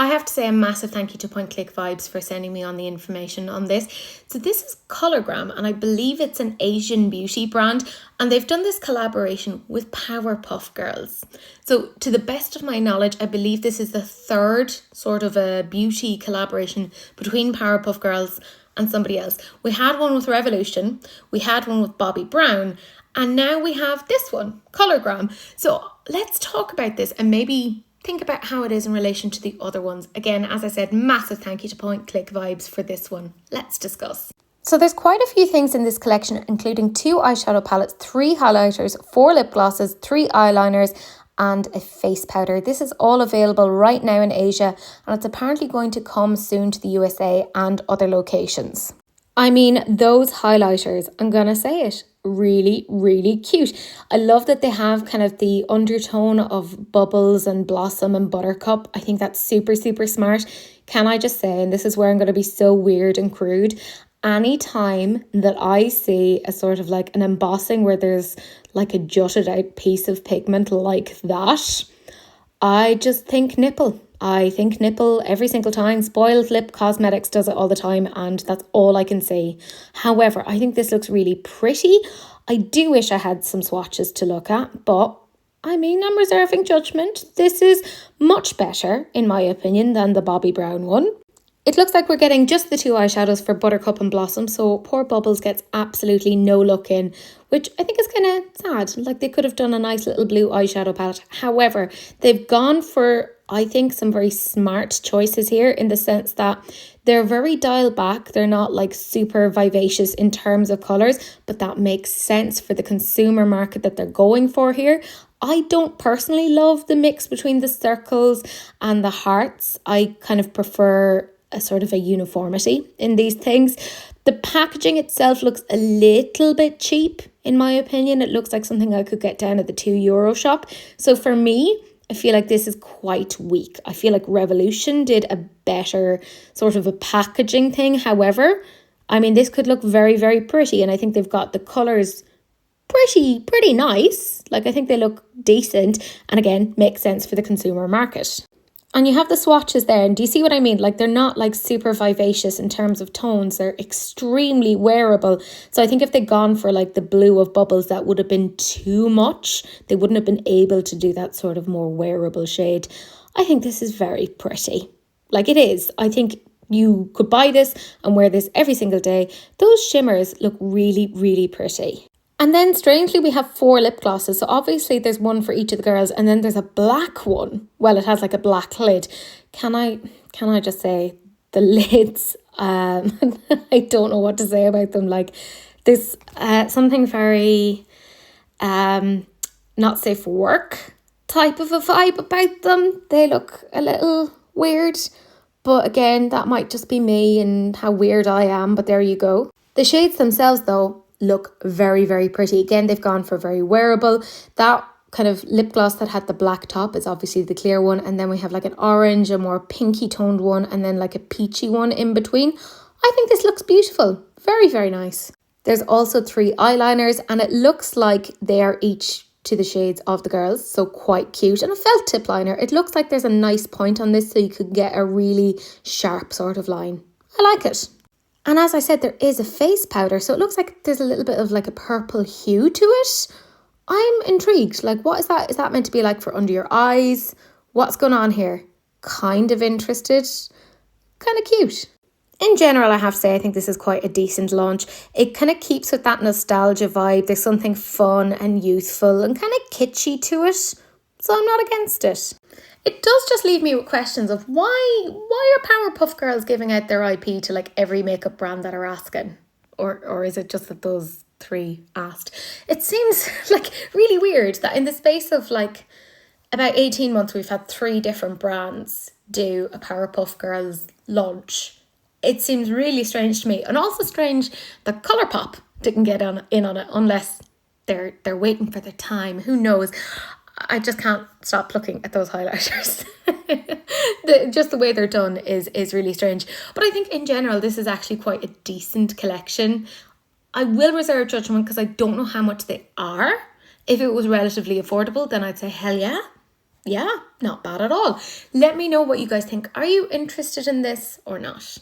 I have to say a massive thank you to Point Click Vibes for sending me on the information on this. So this is Colourgram, and I believe it's an Asian beauty brand, and they've done this collaboration with Powerpuff Girls. So to the best of my knowledge, I believe this is the third sort of a beauty collaboration between Powerpuff Girls and somebody else. We had one with Revolution, we had one with Bobbi Brown, and now we have this one, Colourgram. So let's talk about this and maybe think about how it is in relation to the other ones. Again, as I said, massive thank you to Point Click Vibes for this one. Let's discuss. So there's quite a few things in this collection, including 2 eyeshadow palettes, 3 highlighters, 4 lip glosses, 3 eyeliners, and a face powder. This is all available right now in Asia, and it's apparently going to come soon to the USA and other locations. I mean, those highlighters, I'm gonna say it, really, really cute. I love that they have kind of the undertone of Bubbles and Blossom and Buttercup. I think that's super, super smart. Can I just say, and this is where I'm going to be so weird and crude, anytime that I see a sort of like an embossing where there's like a jutted out piece of pigment like that, I just think nipple. I think nipple every single time. Spoiled Lip Cosmetics does it all the time, and that's all I can say. However, I think this looks really pretty. I do wish I had some swatches to look at, but I mean, I'm reserving judgment. This is much better, in my opinion, than the Bobbi Brown one. It looks like we're getting just the 2 eyeshadows for Buttercup and Blossom, so poor Bubbles gets absolutely no look in, which I think is kind of sad. Like, they could have done a nice little blue eyeshadow palette. However, they've gone for, I think, some very smart choices here in the sense that they're very dialed back. They're not like super vivacious in terms of colours, but that makes sense for the consumer market that they're going for here. I don't personally love the mix between the circles and the hearts. I kind of prefer a sort of a uniformity in these things. The packaging itself looks a little bit cheap, in my opinion. It looks like something I could get down at the €2 shop. So for me, I feel like this is quite weak. I feel like Revolution did a better sort of a packaging thing. However, I mean, this could look very, very pretty, and I think they've got the colours pretty nice. Like, I think they look decent, and again, makes sense for the consumer market. And you have the swatches there, and do you see what I mean? Like, they're not like super vivacious in terms of tones. They're extremely wearable. So I think if they'd gone for like the blue of Bubbles, that would have been too much. They wouldn't have been able to do that sort of more wearable shade. I think this is very pretty. Like, it is. I think you could buy this and wear this every single day. Those shimmers look really, really pretty. And then strangely, we have 4 lip glosses. So obviously there's one for each of the girls, and then there's a black one. Well, it has like a black lid. Can I just say the lids? I don't know what to say about them. Like, there's something very not safe for work type of a vibe about them. They look a little weird, but again, that might just be me and how weird I am. But there you go. The shades themselves, though, look very, very pretty. Again, they've gone for very wearable. That kind of lip gloss that had the black top is obviously the clear one, and then we have like an orange, a more pinky toned one, and then like a peachy one in between. I think this looks beautiful. Very, very nice. There's also 3 eyeliners, and it looks like they are each to the shades of the girls, so quite cute. And a felt tip liner. It looks like there's a nice point on this, so you could get a really sharp sort of line. I like it. And as I said, there is a face powder, so it looks like there's a little bit of like a purple hue to it. I'm intrigued. Like, what is that? Is that meant to be like for under your eyes? What's going on here? Kind of interested. Kind of cute. In general, I have to say, I think this is quite a decent launch. It kind of keeps with that nostalgia vibe. There's something fun and youthful and kind of kitschy to it. So I'm not against it. It does just leave me with questions of why are Powerpuff Girls giving out their IP to like every makeup brand that are asking? Or is it just that those 3 asked? It seems like really weird that in the space of like about 18 months, we've had 3 different brands do a Powerpuff Girls launch. It seems really strange to me. And also strange that Colourpop didn't get in on it unless they're waiting for their time. Who knows? I just can't stop looking at those highlighters. Just the way they're done is really strange. But I think in general, this is actually quite a decent collection. I will reserve judgment because I don't know how much they are. If it was relatively affordable, then I'd say hell yeah. Yeah, not bad at all. Let me know what you guys think. Are you interested in this or not?